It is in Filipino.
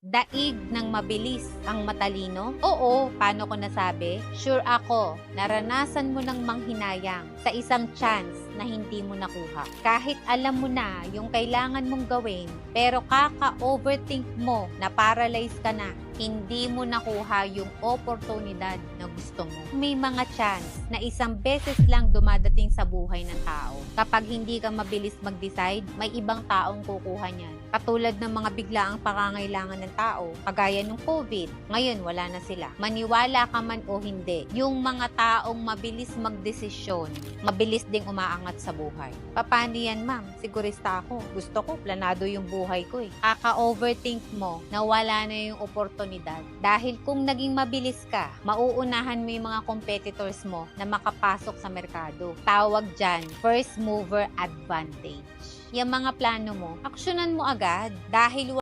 Daig ng mabilis ang matalino? Oo, paano ko nasabi? Sure ako, naranasan mo ng manghinayang sa isang chance na hindi mo nakuha. Kahit alam mo na yung kailangan mong gawin, pero kaka-overthink mo na paralyze ka na, hindi mo nakuha yung oportunidad na gusto mo. May mga chance na isang beses lang dumadating sa buhay ng tao. Kapag hindi ka mabilis mag-decide, may ibang taong kukuha niyan. Katulad ng mga biglaang pangangailangan ng tao, kagaya ng COVID, ngayon wala na sila. Maniwala ka man o hindi, yung mga taong mabilis magdesisyon, mabilis ding umaangat sa buhay. Paano yan, ma'am? Sigurista ako. Gusto ko, planado yung buhay ko eh. Kaka-overthink mo na wala na yung oportunidad. Dahil kung naging mabilis ka, mauunahan mo yung mga competitors mo na makapasok sa merkado. Tawag dyan, first mover advantage. Yung mga plano mo, aksyonan mo agad dahil